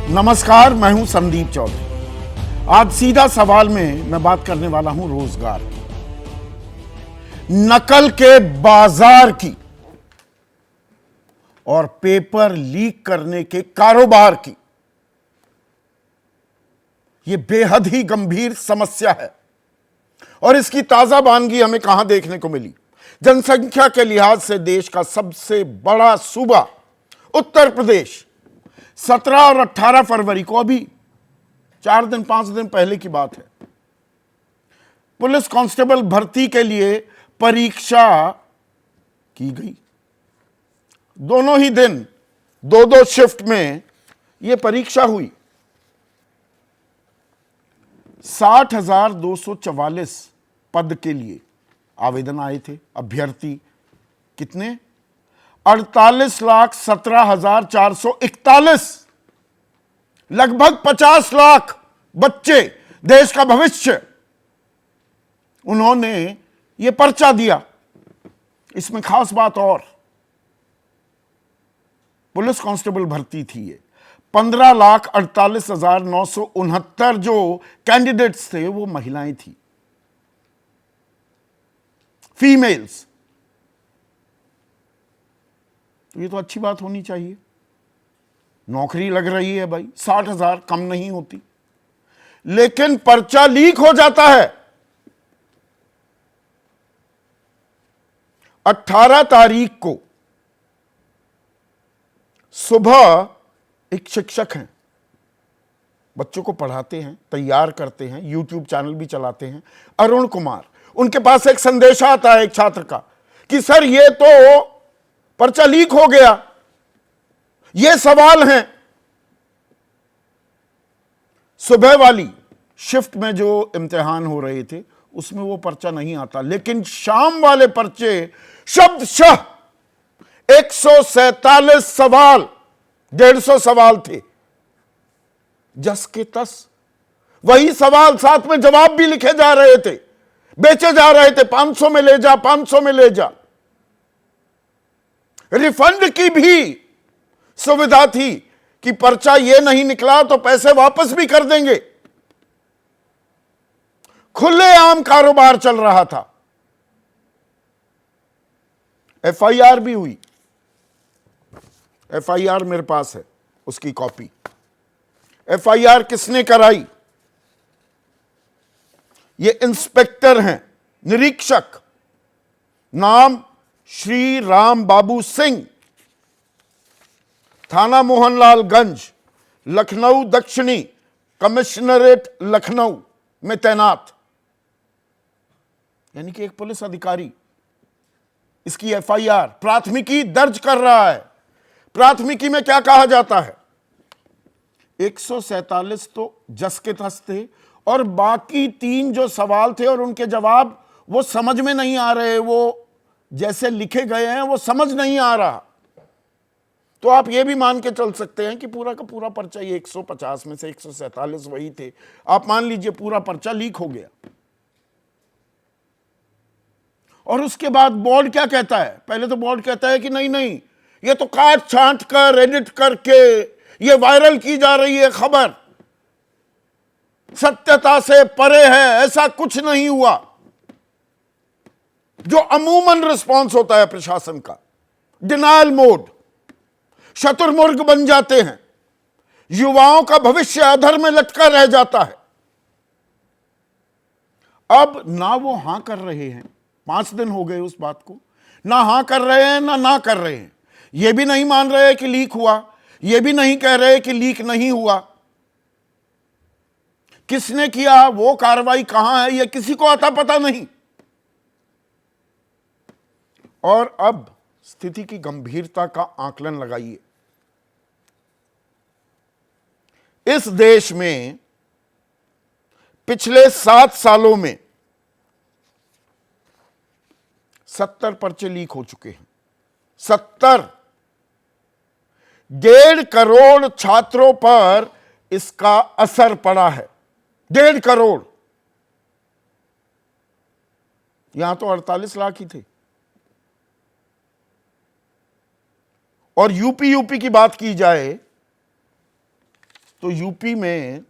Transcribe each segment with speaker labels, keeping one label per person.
Speaker 1: नमस्कार, मैं हूं संदीप चौधरी। आज सीधा सवाल में मैं बात करने वाला हूं रोजगार की, नकल के बाजार की और पेपर लीक करने के कारोबार की। यह बेहद ही गंभीर समस्या है और इसकी ताजा बानगी हमें कहां देखने को मिली। जनसंख्या के लिहाज से देश का सबसे बड़ा सूबा उत्तर प्रदेश 17 और 18 फरवरी को, अभी 5 दिन पहले की बात है, पुलिस कांस्टेबल भर्ती के लिए परीक्षा की गई। दोनों ही दिन 2-2 शिफ्ट में यह परीक्षा हुई। 60,244 पद के लिए आवेदन आए थे। अभ्यर्थी कितने? 48,17,441। लगभग 50 लाख बच्चे, देश का भविष्य। उन्होंने यह पर्चा दिया। इसमें खास बात और, पुलिस कांस्टेबल भर्ती थी ये। 15,48,969 जो कैंडिडेट्स थे वो महिलाएं थी, फीमेल्स। तो ये तो अच्छी बात होनी चाहिए, नौकरी लग रही है भाई। 60,000 कम नहीं होती। लेकिन पर्चा लीक हो जाता है। 18 तारीख को सुबह एक शिक्षक हैं, बच्चों को पढ़ाते हैं, तैयार करते हैं, यूट्यूब चैनल भी चलाते हैं, अरुण कुमार। उनके पास एक संदेश आता है एक छात्र का कि सर ये तो पर्चा लीक हो गया, ये सवाल हैं। सुबह वाली शिफ्ट में जो इम्तिहान हो रहे थे उसमें वो पर्चा नहीं आता, लेकिन शाम वाले पर्चे शब्दशः 147 सवाल, 150 सवाल थे, जस के तस वही सवाल, साथ में जवाब भी लिखे जा रहे थे, बेचे जा रहे थे। 500 में ले जा, 500 में ले जा। रिफंड की भी सुविधा थी कि पर्चा ये नहीं निकला तो पैसे वापस भी कर देंगे। खुलेआम कारोबार चल रहा था। एफआईआर भी हुई। एफआईआर मेरे पास है, उसकी कॉपी। एफआईआर किसने कराई? ये इंस्पेक्टर हैं, निरीक्षक, नाम श्री राम बाबू सिंह, थाना मोहनलालगंज, लखनऊ दक्षिणी कमिश्नरेट लखनऊ में तैनात। यानी कि एक पुलिस अधिकारी इसकी एफआईआर, प्राथमिकी दर्ज कर रहा है। प्राथमिकी में क्या कहा जाता है? 147 तो जस के तस थे और बाकी 3 जो सवाल थे और उनके जवाब वो समझ में नहीं आ रहे, वो जैसे लिखे गए हैं वो समझ नहीं आ रहा। तो आप ये भी मान के चल सकते हैं कि पूरा का पूरा पर्चा, ये 150 में से 147 वही थे। आप मान लीजिए पूरा पर्चा लीक हो गया। और उसके बाद बोर्ड क्या कहता है? पहले तो बोर्ड कहता है कि नहीं नहीं, ये तो काट छांट कर, एडिट करके ये वायरल की जा रही है खबर, सत्यता से परे है, ऐसा कुछ नहीं हुआ। जो अमूमन रिस्पॉन्स होता है प्रशासन का, डिनायल मोड, शतुर्मुर्ग बन जाते हैं, युवाओं का भविष्य अधर में लटका रह जाता है। अब ना वो हां कर रहे हैं, 5 दिन हो गए उस बात को, ना हां कर रहे हैं ना कर रहे हैं। ये भी नहीं मान रहे कि लीक हुआ, ये भी नहीं कह रहे कि लीक नहीं हुआ। किसने किया, वो कार्रवाई कहां है, ये किसी को आता पता नहीं। और अब स्थिति की गंभीरता का आकलन लगाइए। इस देश में पिछले 7 सालों में 70 पर्चे लीक हो चुके हैं। 70। 1.5 करोड़ छात्रों पर इसका असर पड़ा है। 1.5 करोड़। यहां तो 48 लाख ही थे। और यूपी की बात की जाए तो यूपी में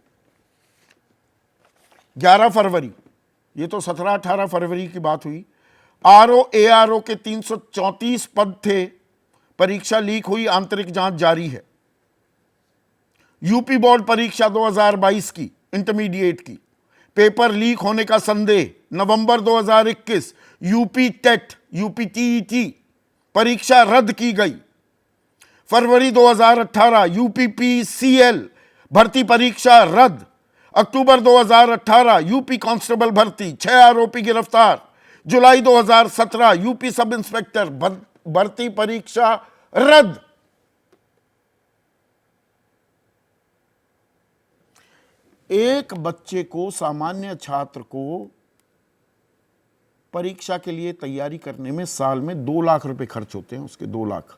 Speaker 1: 11 फरवरी, ये तो 17-18 फरवरी की बात हुई, आरओ एआरओ के 334 पद थे, परीक्षा लीक हुई, आंतरिक जांच जारी है। यूपी बोर्ड परीक्षा 2022 की इंटरमीडिएट की पेपर लीक होने का संदेह, नवंबर 2021 यूपी टेट यूपी टीईटी परीक्षा रद्द की गई। फरवरी 2018 यूपीपीसीएल भर्ती परीक्षा रद्द। अक्टूबर 2018 यूपी कांस्टेबल भर्ती, 6 आरोपी गिरफ्तार। जुलाई 2017 यूपी सब इंस्पेक्टर भर्ती परीक्षा रद्द। एक बच्चे को, सामान्य छात्र को परीक्षा के लिए तैयारी करने में साल में 2 लाख रुपए खर्च होते हैं, उसके 2 लाख।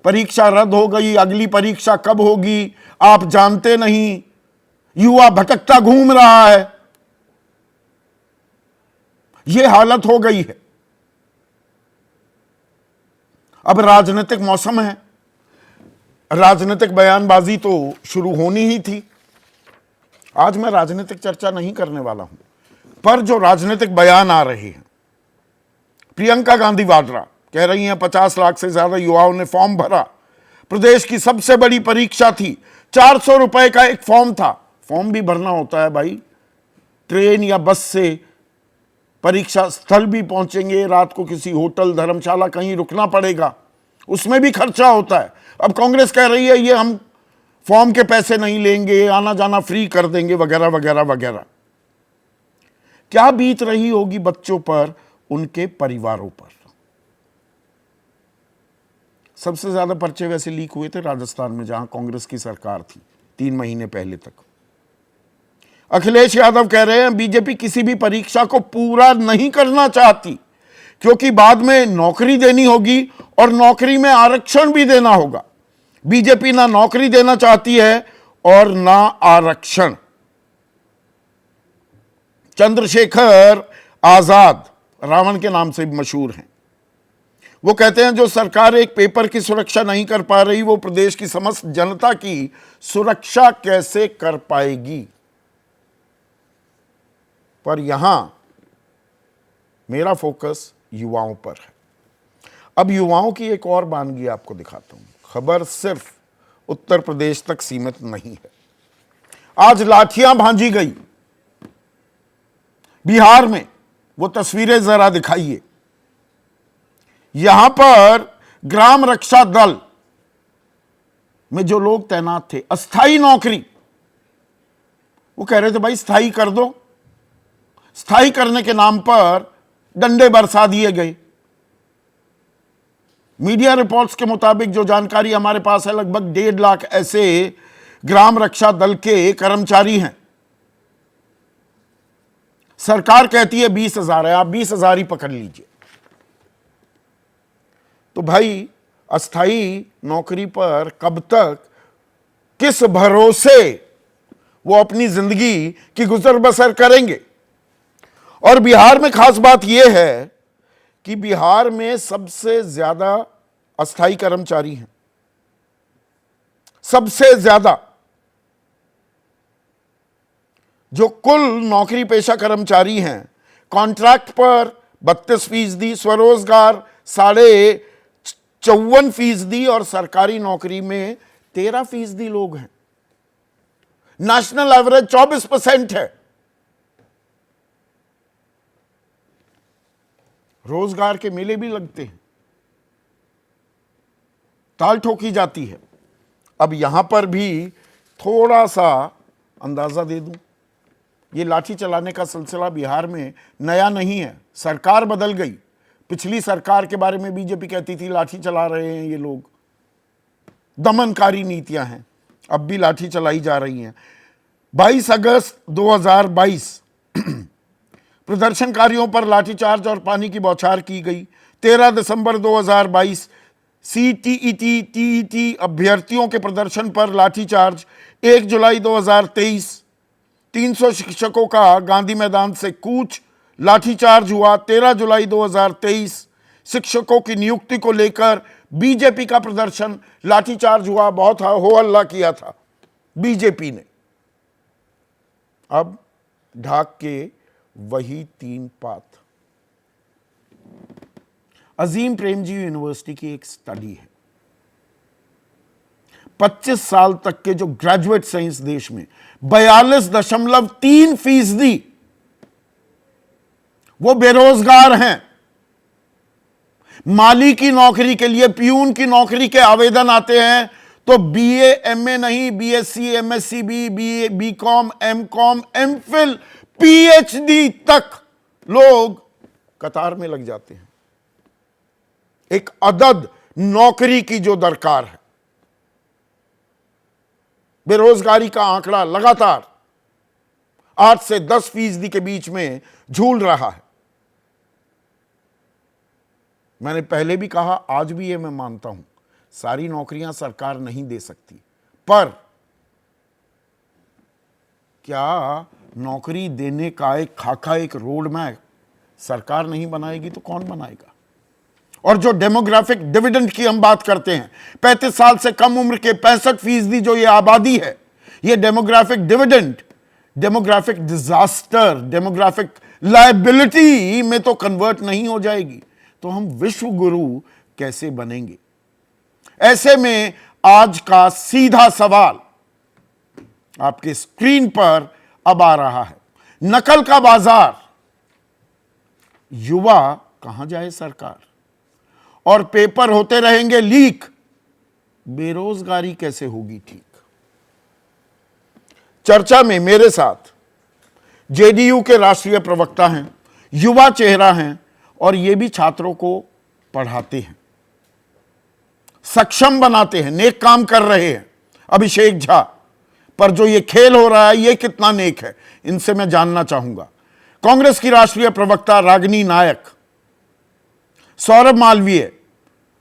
Speaker 1: परीक्षा रद्द हो गई, अगली परीक्षा कब होगी आप जानते नहीं, युवा भटकता घूम रहा है, यह हालत हो गई है। अब राजनीतिक मौसम है, राजनीतिक बयानबाजी तो शुरू होनी ही थी। आज मैं राजनीतिक चर्चा नहीं करने वाला हूं, पर जो राजनीतिक बयान आ रहे हैं, प्रियंका गांधी वाड्रा कह रही हैं 50 लाख से ज्यादा युवाओं ने फॉर्म भरा, प्रदेश की सबसे बड़ी परीक्षा थी, 400 रुपए का एक फॉर्म था। फॉर्म भी भरना होता है भाई, ट्रेन या बस से परीक्षा स्थल भी पहुंचेंगे, रात को किसी होटल धर्मशाला कहीं रुकना पड़ेगा, उसमें भी खर्चा होता है। अब कांग्रेस कह रही है ये हम फॉर्म के पैसे नहीं लेंगे, आना जाना फ्री कर देंगे, वगैरह वगैरह वगैरह। क्या बीत रही होगी बच्चों पर, उनके परिवारों पर। सबसे ज्यादा पर्चे वैसे लीक हुए थे राजस्थान में, जहां कांग्रेस की सरकार थी 3 महीने पहले तक। अखिलेश यादव कह रहे हैं बीजेपी किसी भी परीक्षा को पूरा नहीं करना चाहती, क्योंकि बाद में नौकरी देनी होगी और नौकरी में आरक्षण भी देना होगा। बीजेपी ना नौकरी देना चाहती है और ना आरक्षण। चंद्रशेखर आजाद रावण के नाम से भी मशहूर हैं, वो कहते हैं जो सरकार एक पेपर की सुरक्षा नहीं कर पा रही, वो प्रदेश की समस्त जनता की सुरक्षा कैसे कर पाएगी। पर यहां मेरा फोकस युवाओं पर है। अब युवाओं की एक और वानगी आपको दिखाता हूं। खबर सिर्फ उत्तर प्रदेश तक सीमित नहीं है। आज लाठियां भांजी गई बिहार में, वो तस्वीरें जरा दिखाइए। यहां पर ग्राम रक्षा दल में जो लोग तैनात थे, अस्थाई नौकरी, वो कह रहे थे भाई स्थाई कर दो। स्थाई करने के नाम पर डंडे बरसा दिए गए। मीडिया रिपोर्ट्स के मुताबिक जो जानकारी हमारे पास है, लगभग 1.5 लाख ऐसे ग्राम रक्षा दल के कर्मचारी हैं। सरकार कहती है 20,000 है, आप 20,000 ही पकड़ लीजिए। तो भाई अस्थाई नौकरी पर कब तक, किस भरोसे वो अपनी जिंदगी की गुजर बसर करेंगे। और बिहार में खास बात यह है कि बिहार में सबसे ज्यादा अस्थाई कर्मचारी हैं, सबसे ज्यादा। जो कुल नौकरी पेशा कर्मचारी हैं, कॉन्ट्रैक्ट पर 32%, स्वरोजगार 54.5% और सरकारी नौकरी में 13% लोग हैं। नेशनल एवरेज 24% है। रोजगार के मेले भी लगते हैं, ताल ठोकी जाती है। अब यहां पर भी थोड़ा सा अंदाजा दे दूं, ये लाठी चलाने का सिलसिला बिहार में नया नहीं है। सरकार बदल गई, पिछली सरकार के बारे में बीजेपी कहती थी लाठी चला रहे हैं ये लोग, दमनकारी नीतियां हैं, अब भी लाठी चलाई जा रही हैं। 22 अगस्त 2022 प्रदर्शनकारियों पर लाठीचार्ज और पानी की बौछार की गई। 13 दिसंबर 2022 सीटीईटी टीईटी अभ्यर्थियों के प्रदर्शन पर लाठीचार्ज। 1 जुलाई 2023 300 शिक्षकों का गांधी मैदान से कूच, लाठीचार्ज हुआ। 13 जुलाई 2023 शिक्षकों की नियुक्ति को लेकर बीजेपी का प्रदर्शन, लाठीचार्ज हुआ, बहुत हो हल्ला किया था बीजेपी ने। अब ढाक के वही 3 पात। अजीम प्रेमजी यूनिवर्सिटी की एक स्टडी है, 25 साल तक के जो ग्रेजुएट साइंस देश में 42.3% वो बेरोजगार हैं। माली की नौकरी के लिए, पियून की नौकरी के आवेदन आते हैं तो बीए एमए नहीं, BSc, MSc, BCom, MCom, MPhil, PhD तक लोग कतार में लग जाते हैं। एक अदद नौकरी की जो दरकार है। बेरोजगारी का आंकड़ा लगातार 8 से 10% के बीच में झूल रहा है। मैंने पहले भी कहा, आज भी ये मैं मानता हूं, सारी नौकरियां सरकार नहीं दे सकती, पर क्या नौकरी देने का एक खाका, एक रोड मैप सरकार नहीं बनाएगी तो कौन बनाएगा? और जो डेमोग्राफिक डिविडेंड की हम बात करते हैं, 35 साल से कम उम्र के 65% जो ये आबादी है, ये demographic dividend demographic disaster, demographic liability में तो कन्वर्ट नहीं हो जाएगी, तो हम विश्व गुरु कैसे बनेंगे? ऐसे में आज का सीधा सवाल आपके स्क्रीन पर अब आ रहा है। नकल का बाजार, युवा कहां जाए सरकार? और पेपर होते रहेंगे लीक, बेरोजगारी कैसे होगी ठीक? चर्चा में मेरे साथ जेडीयू के राष्ट्रीय प्रवक्ता हैं, युवा चेहरा हैं और ये भी छात्रों को पढ़ाते हैं, सक्षम बनाते हैं, नेक काम कर रहे हैं अभिषेक झा। पर जो ये खेल हो रहा है, ये कितना नेक है, इनसे मैं जानना चाहूंगा। कांग्रेस की राष्ट्रीय प्रवक्ता रागिनी नायक, सौरभ मालवीय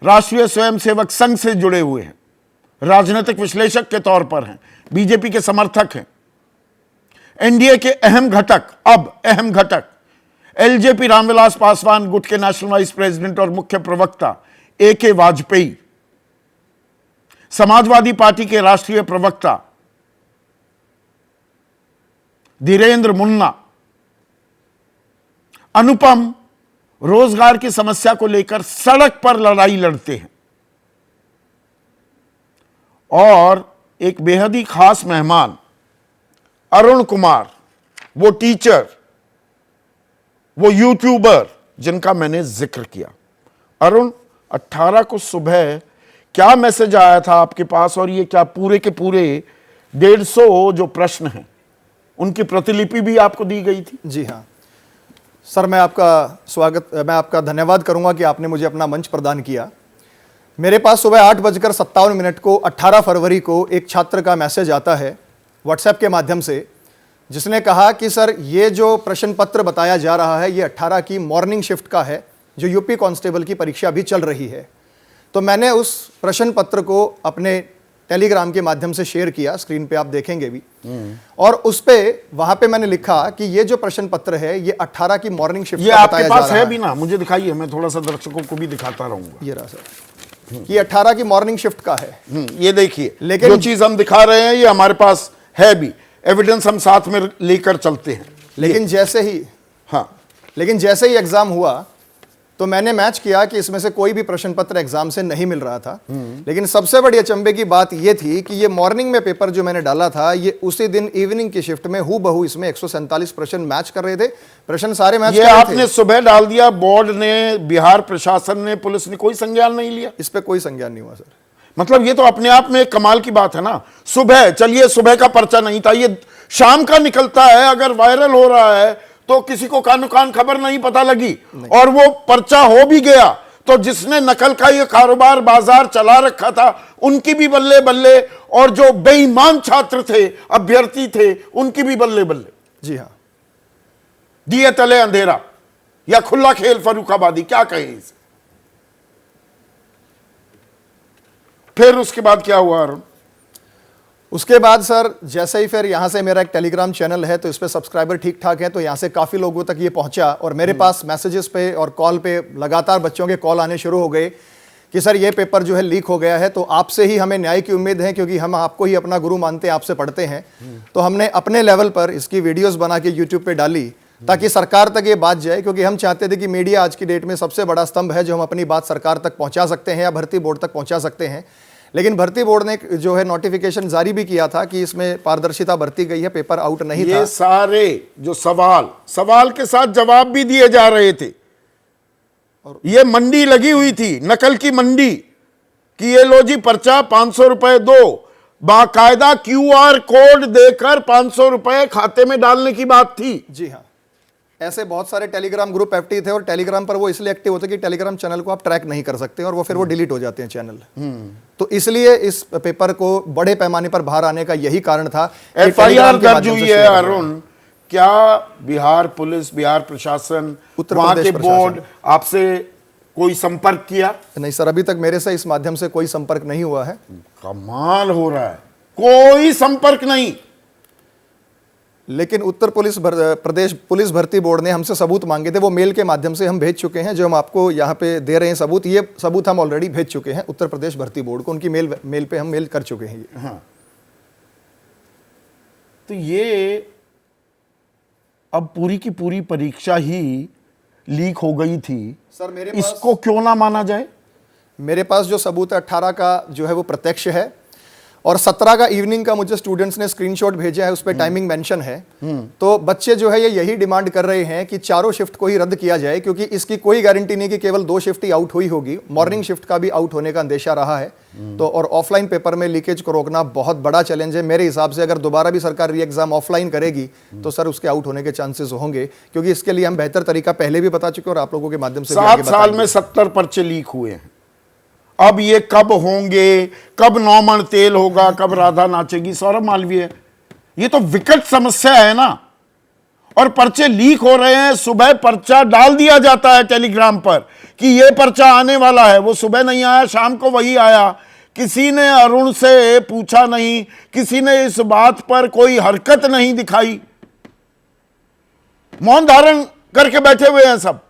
Speaker 1: राष्ट्रीय स्वयंसेवक संघ से जुड़े हुए हैं, राजनीतिक विश्लेषक के तौर पर हैं, बीजेपी के समर्थक हैं, एनडीए के अहम घटक एलजेपी रामविलास पासवान, गुट के नेशनल वाइस प्रेसिडेंट और मुख्य प्रवक्ता एके वाजपेयी, समाजवादी पार्टी के राष्ट्रीय प्रवक्ता धीरेन्द्र मुन्ना, अनुपम रोजगार की समस्या को लेकर सड़क पर लड़ाई लड़ते हैं, और एक बेहद ही खास मेहमान अरुण कुमार, वो टीचर, वो यूट्यूबर जिनका मैंने जिक्र किया। अरुण, 18 को सुबह क्या मैसेज आया था आपके पास, और ये क्या पूरे के पूरे 150 जो प्रश्न हैं उनकी प्रतिलिपि भी आपको दी गई थी?
Speaker 2: जी हाँ सर, मैं आपका धन्यवाद करूंगा कि आपने मुझे अपना मंच प्रदान किया। मेरे पास सुबह 8:57 को 18 फरवरी को एक छात्र का मैसेज आता है व्हाट्सएप के माध्यम से, जिसने कहा कि सर ये जो प्रश्न पत्र बताया जा रहा है ये 18 की मॉर्निंग शिफ्ट का है, जो यूपी कांस्टेबल की परीक्षा भी चल रही है। तो मैंने उस प्रश्न पत्र को अपने टेलीग्राम के माध्यम से शेयर किया, स्क्रीन पे आप देखेंगे भी, और उस पे वहां पे मैंने लिखा कि ये जो प्रश्न पत्र है ये 18 की मॉर्निंग शिफ्ट का बताया जा रहा है। ये आपके पास है भी ना, मुझे दिखाइए, मैं थोड़ा सा दर्शकों को भी दिखाता रहूंगा। ये रहा सर, ये 18 की मॉर्निंग शिफ्ट का है। ये देखिए, लेकिन जो चीज हम दिखा रहे हैं ये हमारे पास है भी, एविडेंस हम साथ में लेकर चलते हैं। लेकिन जैसे ही एग्जाम हुआ तो मैंने मैच किया कि इसमें से कोई भी प्रश्न पत्र एग्जाम से नहीं मिल रहा था। लेकिन सबसे बड़ी अचंभे की बात यह थी कि ये मॉर्निंग में पेपर जो मैंने डाला था ये उसी दिन इवनिंग की शिफ्ट में हूबहू इसमें 147 प्रश्न मैच कर रहे थे। प्रश्न सारे मैच कर रहे थे। आपने सुबह डाल दिया, बोर्ड ने, बिहार प्रशासन ने, पुलिस ने कोई संज्ञान नहीं लिया? इस पर कोई संज्ञान नहीं हुआ सर। मतलब ये तो अपने आप में कमाल की बात है ना। सुबह, चलिए सुबह का पर्चा नहीं था, ये शाम का निकलता है, अगर वायरल हो रहा है तो किसी को कानो कान खबर नहीं पता लगी, और वो पर्चा हो भी गया तो जिसने नकल का ये कारोबार बाजार चला रखा था उनकी भी बल्ले बल्ले, और जो बेईमान छात्र थे, अभ्यर्थी थे, उनकी भी बल्ले बल्ले। जी हाँ, दिए तले अंधेरा या खुला खेल फर्रुखाबादी, क्या कहें इसे। फिर उसके बाद क्या हुआ अरुण? उसके बाद सर जैसे ही फिर यहाँ से मेरा एक टेलीग्राम चैनल है तो इस पे सब्सक्राइबर ठीक ठाक है, तो यहाँ से काफ़ी लोगों तक ये पहुँचा, और मेरे पास मैसेजेस पे और कॉल पे लगातार बच्चों के कॉल आने शुरू हो गए कि सर ये पेपर जो है लीक हो गया है, तो आपसे ही हमें न्याय की उम्मीद है, क्योंकि हम आपको ही अपना गुरु मानते हैं, आपसे पढ़ते हैं। तो हमने अपने लेवल पर इसकी वीडियोस बना के यूट्यूब पे डाली ताकि सरकार तक ये बात जाए, क्योंकि हम चाहते थे कि मीडिया आज की डेट में सबसे बड़ा स्तंभ है जो हम अपनी बात सरकार तक पहुंचा सकते हैं या भर्ती बोर्ड तक पहुंचा सकते हैं। लेकिन भर्ती बोर्ड ने जो है नोटिफिकेशन जारी भी किया था कि इसमें पारदर्शिता बरती गई है, पेपर आउट नहीं था।
Speaker 1: ये सारे जो सवाल के साथ जवाब भी दिए जा रहे थे, और ये मंडी लगी हुई थी, नकल की मंडी, कि ये लो जी पर्चा 500 रुपए दो, बाकायदा QR कोड देकर 500 रुपए खाते में डालने की बात थी।
Speaker 2: जी हाँ, ऐसे बहुत सारे टेलीग्राम ग्रुप एक्टिव थे, और टेलीग्राम पर वो इसलिए एक्टिव होते कि टेलीग्राम चैनल को आप ट्रैक नहीं कर सकते, और वो फिर वो डिलीट हो जाते हैं चैनल। तो इसलिए इस पेपर को बड़े पैमाने पर बाहर आने का यही कारण था।
Speaker 1: FIR दर्ज हुई है अरुण, क्या बिहार पुलिस, बिहार प्रशासन, वहां के बोर्ड आपसे कोई संपर्क किया?
Speaker 2: नहीं सर, अभी तक मेरे से इस माध्यम से कोई संपर्क नहीं हुआ है।
Speaker 1: कमाल हो रहा है, कोई संपर्क नहीं।
Speaker 2: लेकिन उत्तर प्रदेश पुलिस भर्ती बोर्ड ने हमसे सबूत मांगे थे, वो मेल के माध्यम से हम भेज चुके हैं, जो हम आपको यहाँ पे दे रहे हैं सबूत। ये सबूत हम ऑलरेडी भेज चुके हैं उत्तर प्रदेश भर्ती बोर्ड को, उनकी मेल पे हम मेल कर चुके हैं ये।
Speaker 1: हाँ, तो ये अब पूरी की पूरी परीक्षा ही लीक हो गई थी
Speaker 2: सर, मेरे पास
Speaker 1: इसको क्यों ना माना जाए?
Speaker 2: मेरे पास जो सबूत है 18 का जो है वो प्रत्यक्ष है, और 17 का इवनिंग का मुझे स्टूडेंट्स ने स्क्रीनशॉट भेजा है, उस पर टाइमिंग मेंशन है। तो बच्चे जो है ये यही डिमांड कर रहे हैं कि चारों शिफ्ट को ही रद्द किया जाए, क्योंकि इसकी कोई गारंटी नहीं कि केवल 2 शिफ्ट ही आउट हुई होगी, मॉर्निंग शिफ्ट का भी आउट होने का अंदेशा रहा है। तो और ऑफलाइन पेपर में लीकेज को रोकना बहुत बड़ा चैलेंज है मेरे हिसाब से। अगर दोबारा भी सरकार री एग्जाम ऑफलाइन करेगी तो सर उसके आउट होने के चांसेस होंगे, क्योंकि इसके लिए हम बेहतर तरीका पहले भी बता चुके और आप लोगों के माध्यम से
Speaker 1: 7 साल में 70 पर्चे लीक हुए हैं। अब ये कब होंगे, कब 9 मन तेल होगा, कब राधा नाचेगी, सौरभ मालवीय, ये तो विकट समस्या है ना। और पर्चे लीक हो रहे हैं, सुबह पर्चा डाल दिया जाता है टेलीग्राम पर कि ये पर्चा आने वाला है, वो सुबह नहीं आया, शाम को वही आया। किसी ने अरुण से पूछा नहीं, किसी ने इस बात पर कोई हरकत नहीं दिखाई, मौन धारण करके बैठे हुए हैं सब।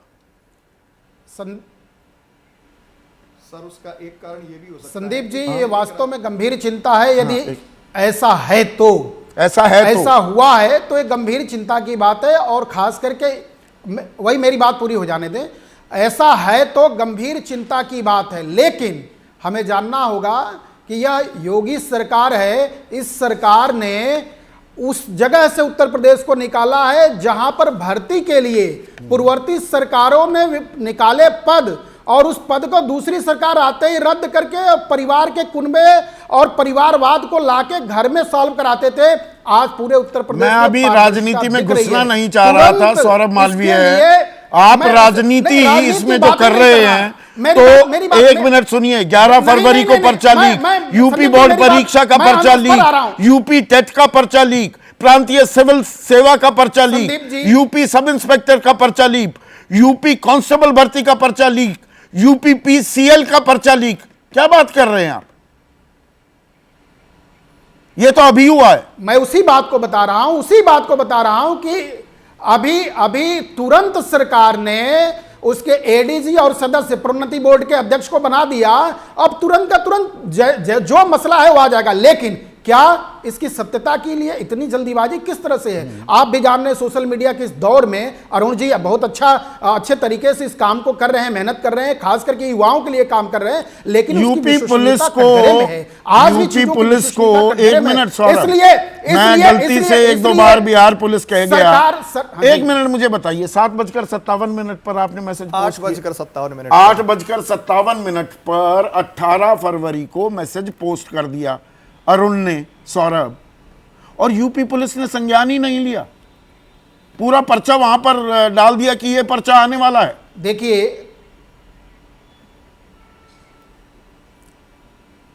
Speaker 2: सर उसका एक कारण ये भी हो सकता है
Speaker 3: संदीप जी, ये वास्तव में गंभीर चिंता है। यदि ऐसा है तो
Speaker 1: ऐसा
Speaker 3: हुआ है तो एक गंभीर चिंता की बात है। और खास करके वही, मेरी बात पूरी हो जाने दें, ऐसा है तो गंभीर चिंता की बात है। लेकिन हमें जानना होगा कि यह योगी सरकार है, इस सरकार ने उस जगह से उत्तर प्रदेश को निकाला है जहां पर भर्ती के लिए पूर्ववर्ती सरकारों ने निकाले पद, और उस पद को दूसरी सरकार आते ही रद्द करके परिवार के कुनबे और परिवारवाद को लाके घर में सॉल्व कराते थे। आज पूरे उत्तर प्रदेश
Speaker 1: मैं अभी राजनीति में घुसना नहीं चाह रहा था, सौरभ मालवीय आप राजनीति ही इसमें जो कर रहे हैं। तो एक मिनट सुनिए, 11 फरवरी को पर्चा लीक, यूपी बोर्ड परीक्षा का पर्चा लीक, यूपी टेट का पर्चा लीक, प्रांतीय सिविल सेवा का पर्चा लीक, यूपी सब इंस्पेक्टर का पर्चा लीक, यूपी कांस्टेबल भर्ती का पर्चा लीक, यूपी PCL का पर्चा लीक। क्या बात कर रहे हैं आप? ये तो अभी हुआ है।
Speaker 3: मैं उसी बात को बता रहा हूं कि अभी तुरंत सरकार ने उसके ADG और सदस्य प्रोन्नति बोर्ड के अध्यक्ष को बना दिया। अब तुरंत का तुरंत जो मसला है वो आ जाएगा। लेकिन क्या इसकी सत्यता के लिए इतनी जल्दीबाजी किस तरह से है? आप भी जान रहे हैं, सोशल मीडिया के इस दौर में अरुण जी बहुत अच्छे तरीके से इस काम को कर रहे हैं, मेहनत कर रहे हैं, खास करके युवाओं के लिए काम कर रहे हैं। लेकिन
Speaker 1: यूपी पुलिस को एक मिनट, इसलिए मैं गलती से 1-2 बार बिहार पुलिस कह गया। एक मिनट मुझे बताइए, 7:57 पर आपने मैसेज, 8:57 पर 18 फरवरी को मैसेज पोस्ट कर दिया अरुण ने, सौरभ, और यूपी पुलिस ने संज्ञान ही नहीं लिया, पूरा पर्चा वहां पर डाल दिया कि ये पर्चा आने वाला है।
Speaker 3: देखिए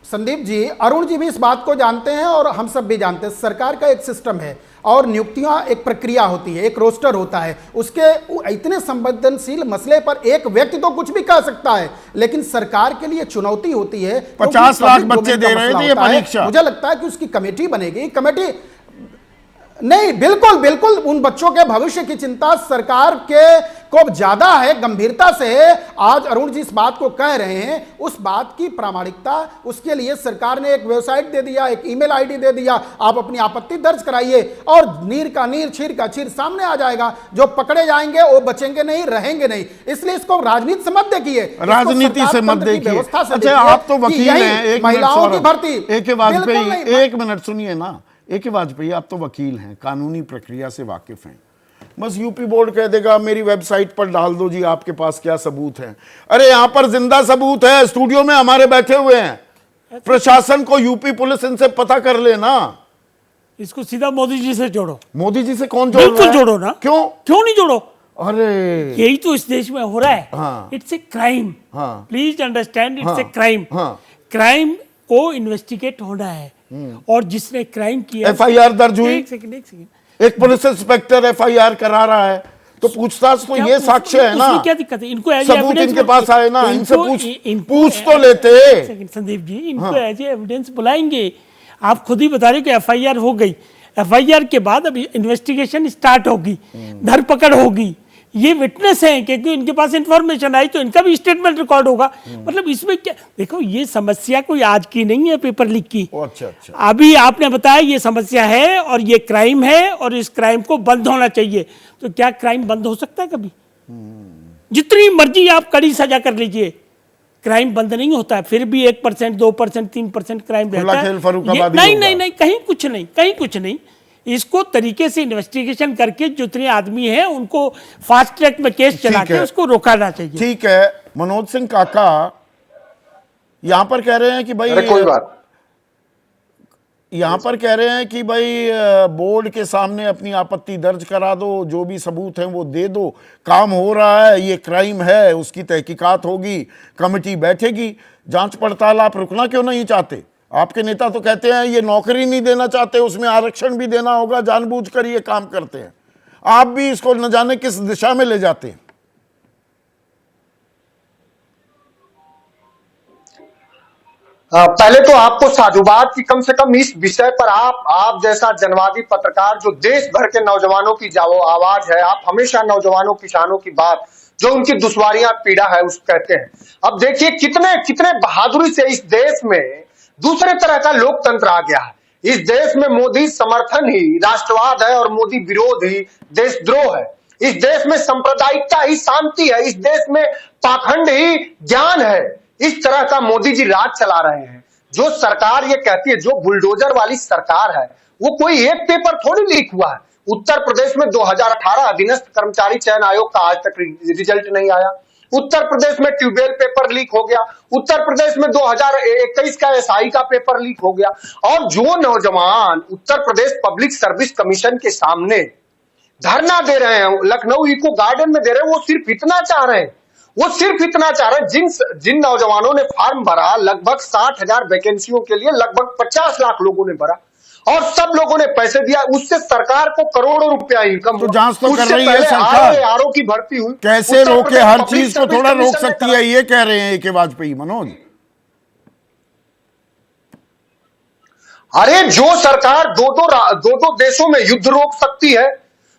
Speaker 3: संदीप जी, अरुण जी भी इस बात को जानते हैं और हम सब भी जानते हैं, सरकार का एक सिस्टम है और नियुक्तियां एक प्रक्रिया होती है, एक रोस्टर होता है। उसके इतने संवेदनशील मसले पर एक व्यक्ति तो कुछ भी कह सकता है, लेकिन सरकार के लिए चुनौती होती है।
Speaker 1: 50 लाख बच्चे दे रहे थे ये परीक्षा।
Speaker 3: मुझे लगता है कि उसकी कमेटी बनेगी। कमेटी नहीं, बिल्कुल उन बच्चों के भविष्य की चिंता सरकार के को ज्यादा है गंभीरता से आज अरुण जी इस बात को कह रहे हैं, उस बात की प्रामाणिकता, उसके लिए सरकार ने एक वेबसाइट दे दिया, एक ईमेल आईडी दे दिया, आप अपनी आपत्ति दर्ज कराइए और नीर का नीर, छीर का छीर सामने आ जाएगा। जो पकड़े जाएंगे वो बचेंगे नहीं, रहेंगे नहीं। इसलिए इसको राजनीति से मत देखिए,
Speaker 1: राजनीति से मत देखिए। अच्छा, आप तो वकील हैं,
Speaker 3: महिलाओं की भर्ती,
Speaker 1: AK वाजपेयी, एक मिनट सुनिए ना, AK वाजपेयी आप तो वकील हैं, कानूनी प्रक्रिया से वाकिफ हैं। बस यूपी बोर्ड कह देगा मेरी वेबसाइट पर डाल दो जी, आपके पास क्या सबूत है। अरे यहां पर जिंदा सबूत है, स्टूडियो में हमारे बैठे हुए हैं। प्रशासन को, यूपी पुलिस इनसे पता कर लेना।
Speaker 4: इसको सीधा मोदी जी से जोड़ो।
Speaker 1: मोदी जी से कौन जोड़ रहा है?
Speaker 4: बिल्कुल जोड़ो ना। क्यों नहीं जोड़ो?
Speaker 1: अरे
Speaker 4: यही तो इस देश में हो रहा है।
Speaker 1: हाँ।
Speaker 4: इट्स ए क्राइम,
Speaker 1: हाँ।
Speaker 4: प्लीज अंडरस्टैंड, इट्स ए
Speaker 1: हाँ।
Speaker 4: क्राइम।
Speaker 1: हाँ।
Speaker 4: क्राइम को इन्वेस्टिगेट होना है और जिसने क्राइम किया,
Speaker 1: FIR दर्ज हुई।
Speaker 4: एक सेकंड,
Speaker 1: एक पुलिस इंस्पेक्टर FIR करा रहा है तो पूछताछ तो ये साक्ष्य है ना।
Speaker 4: उसमें क्या दिक्कत है? इनको
Speaker 1: सबूत इनके पास आए ना, इनसे पूछ तो लेते।
Speaker 4: संदीप जी, इनको एज एविडेंस बुलाएंगे। आप खुद ही बता रहे कि FIR हो गई, FIR के बाद अभी इन्वेस्टिगेशन स्टार्ट होगी, धरपकड़ होगी। ये विटनेस हैं क्योंकि इनके पास इंफॉर्मेशन आई तो इनका भी स्टेटमेंट रिकॉर्ड होगा। मतलब इसमें क्या, देखो ये समस्या कोई आज की नहीं है पेपर लीक की।
Speaker 1: अच्छा।
Speaker 4: अभी आपने बताया ये समस्या है और ये क्राइम है और इस क्राइम को बंद होना चाहिए। तो क्या क्राइम बंद हो सकता है कभी? जितनी मर्जी आप कड़ी सजा कर लीजिए, क्राइम बंद नहीं होता है। फिर भी 1%, 2%, 3% क्राइम रहता है। नहीं, कहीं कुछ नहीं। इसको तरीके से इन्वेस्टिगेशन करके जितने आदमी हैं उनको फास्ट ट्रैक में केस चला के उसको रोकाना चाहिए।
Speaker 1: ठीक है। मनोज सिंह काका यहां पर कह रहे हैं कि भाई,
Speaker 5: कोई बात,
Speaker 1: यहां पर कह रहे हैं कि भाई बोर्ड के सामने अपनी आपत्ति दर्ज करा दो, जो भी सबूत हैं वो दे दो, काम हो रहा है, ये क्राइम है, उसकी तहकीकात होगी, कमेटी बैठेगी, जांच पड़ताल। आप रुकना क्यों नहीं चाहते? आपके नेता तो कहते हैं ये नौकरी नहीं देना चाहते, उसमें आरक्षण भी देना होगा, जानबूझकर ये काम करते हैं। आप भी इसको न जाने किस दिशा में ले जाते हैं।
Speaker 5: पहले तो आपको साधुवाद की कम से कम इस विषय पर आप जैसा जनवादी पत्रकार जो देश भर के नौजवानों की जाओ आवाज है, आप हमेशा नौजवानों किसानों की बात, जो उनकी दुश्वारियां पीड़ा है उस कहते हैं। अब देखिए कितने बहादुरी से इस देश में दूसरे तरह का लोकतंत्र आ गया है। इस देश में मोदी समर्थन ही राष्ट्रवाद है और मोदी विरोध ही देशद्रोह है। इस देश में सांप्रदायिकता ही शांति है, इस देश में पाखंड ही ज्ञान है। इस तरह का मोदी जी राज चला रहे हैं। जो सरकार ये कहती है, जो बुलडोजर वाली सरकार है, वो कोई एक पेपर थोड़ी लीक हुआ है। उत्तर प्रदेश में 2018 अधीनस्थ कर्मचारी चयन आयोग का आज तक रिजल्ट नहीं आया। उत्तर प्रदेश में ट्यूबवेल पेपर लीक हो गया। उत्तर प्रदेश में 2021 का SI का पेपर लीक हो गया। और जो नौजवान Uttar Pradesh public service commission के सामने धरना दे रहे हैं, लखनऊ इको गार्डन में दे रहे हैं, वो सिर्फ इतना चाह रहे हैं, जिन नौजवानों ने फॉर्म भरा, लगभग 60,000 वैकेंसियों के लिए लगभग 50 लाख लोगों ने भरा और सब लोगों ने पैसे दिया। उससे सरकार को करोड़ों रुपया इनकम।
Speaker 1: तो जांच तो कर रही है सरकार,
Speaker 5: आरओ की भर्ती हुई,
Speaker 1: कैसे रोके? हर चीज को थोड़ा रोक सकती है, ये कह रहे हैं AK वाजपेयी। मनोज,
Speaker 5: अरे जो सरकार दो देशों में युद्ध रोक सकती है,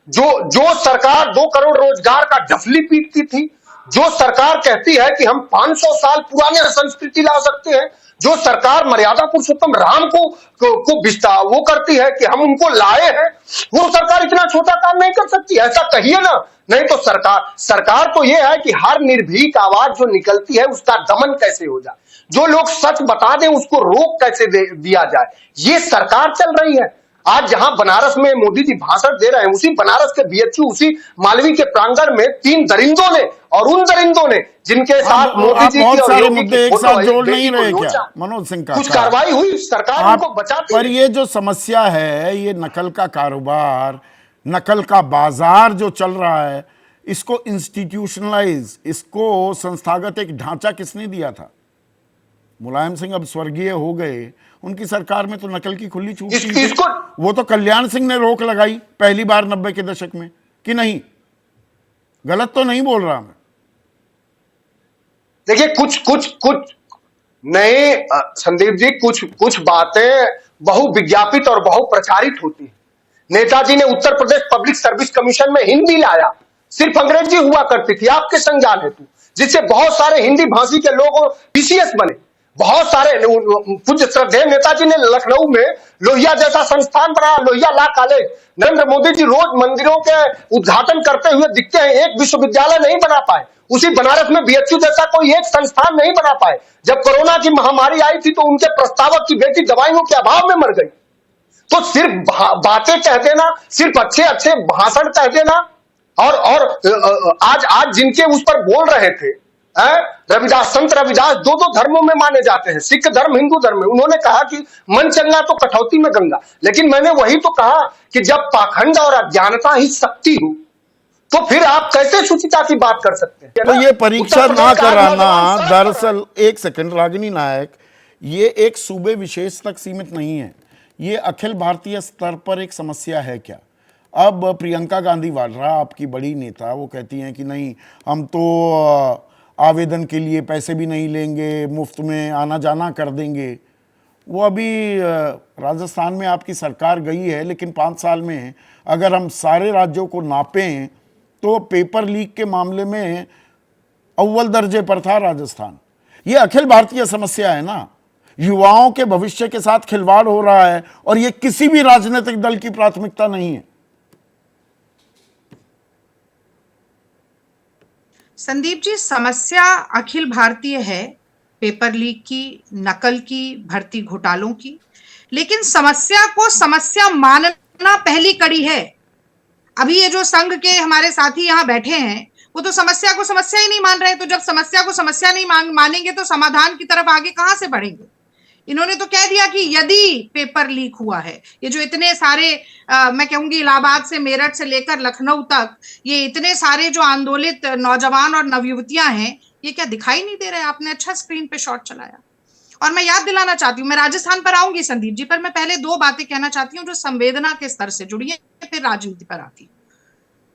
Speaker 5: जो सरकार 2 करोड़ रोजगार का डफली पीटती थी, जो सरकार कहती है कि हम 500 साल पुराने संस्कृति ला सकते हैं, जो सरकार मर्यादा पुरुषोत्तम राम को वो करती है कि हम उनको लाए हैं, वो सरकार इतना छोटा काम नहीं कर सकती। ऐसा कहिए ना। नहीं तो सरकार तो ये है कि हर निर्भीक आवाज जो निकलती है उसका दमन कैसे हो जाए, जो लोग सच बता दें उसको रोक कैसे दिया जाए, ये सरकार चल रही है। आज जहां बनारस में मोदी जी भाषण दे रहे हैं, उसी बनारस के BHU, उसी मालवी के प्रांगण में 3 दरिंदों ने, और उन दरिंदों ने जिनके साथ मोदी जी
Speaker 1: बहुत सारे
Speaker 5: की
Speaker 1: मुद्दे एक साथ जोड़ नहीं रहे क्या मनोज सिंह का?
Speaker 5: कुछ कार्रवाई हुई, सरकार उनको बचाती है।
Speaker 1: पर ये जो समस्या है, ये नकल का कारोबार, नकल का बाजार जो चल रहा है, इसको इंस्टीट्यूशनलाइज, इसको संस्थागत एक ढांचा किसने दिया था? मुलायम सिंह अब स्वर्गीय हो गए, उनकी सरकार में तो नकल की खुली छूट थी। वो तो कल्याण सिंह ने रोक लगाई पहली बार 90 के दशक में, कि नहीं? गलत तो नहीं बोल रहा मैं?
Speaker 5: देखिए कुछ नए संदीप जी, कुछ बातें बहुविज्ञापित और बहुप्रचारित होती है। नेताजी ने Uttar Pradesh public service commission में हिंदी लाया, सिर्फ अंग्रेजी हुआ करती थी आपके संज्ञान हेतु, जिससे बहुत सारे हिंदी भाषी के लोग पीसीएस बने। बहुत सारे पूज्य श्रद्धेय नेताजी ने लखनऊ में लोहिया जैसा संस्थान बनाया, लोहिया लॉ कॉलेज। नरेंद्र मोदी जी रोज मंदिरों के उद्घाटन करते हुए दिखते हैं, एक विश्वविद्यालय नहीं बना पाए। उसी बनारस में बीएचयू जैसा कोई एक संस्थान नहीं बना पाए। जब कोरोना की महामारी आई थी तो उनके प्रस्तावक की बेटी दवाइयों के अभाव में मर गई। तो सिर्फ बातें कह देना, सिर्फ अच्छे अच्छे भाषण कह देना, और आज जिनके उस पर बोल रहे थे रविदास, संत रविदास दो धर्मों में माने जाते हैं, सिख धर्म हिंदू धर्म में। उन्होंने कहा कि मन चंगा तो कटौती में गंगा। लेकिन मैंने वही तो कहा कि जब पाखंड और अज्ञानता ही शक्ति हो तो फिर आप कैसे शुचिता की बात कर सकते हैं?
Speaker 1: तो ये परीक्षा ना कराना, दरअसल एक सेकंड रागिनी नायक, ये एक सूबे विशेष तक सीमित नहीं है, ये अखिल भारतीय स्तर पर एक समस्या है क्या? अब प्रियंका गांधी वाड्रा आपकी बड़ी नेता, वो कहती हैं कि नहीं, हम तो आवेदन के लिए पैसे भी नहीं लेंगे, मुफ्त में आना जाना कर देंगे। वो अभी राजस्थान में आपकी सरकार गई है, लेकिन 5 साल में अगर हम सारे राज्यों को नापें तो पेपर लीक के मामले में अव्वल दर्जे पर था राजस्थान। ये अखिल भारतीय समस्या है ना, युवाओं के भविष्य के साथ खिलवाड़ हो रहा है और ये किसी भी राजनीतिक दल की प्राथमिकता नहीं है।
Speaker 6: संदीप जी, समस्या अखिल भारतीय है, पेपर लीक की, नकल की, भर्ती घोटालों की, लेकिन समस्या को समस्या मानना पहली कड़ी है। अभी ये जो संघ के हमारे साथी यहाँ बैठे हैं वो तो समस्या को समस्या ही नहीं मान रहे। तो जब समस्या को समस्या नहीं मानेंगे तो समाधान की तरफ आगे कहां से बढ़ेंगे? इन्होंने तो कह दिया कि यदि पेपर लीक हुआ है, ये जो इतने सारे मैं कहूंगी इलाहाबाद से मेरठ से लेकर लखनऊ तक ये इतने सारे जो आंदोलित नौजवान और नवयुवतियां हैं, ये क्या दिखाई नहीं दे रहे? आपने अच्छा स्क्रीन पे शॉट चलाया। और मैं याद दिलाना चाहती हूँ, मैं राजस्थान पर आऊंगी संदीप जी, पर मैं पहले 2 बातें कहना चाहती हूँ जो संवेदना के स्तर से जुड़ी है, फिर राजनीति पर आती हूँ।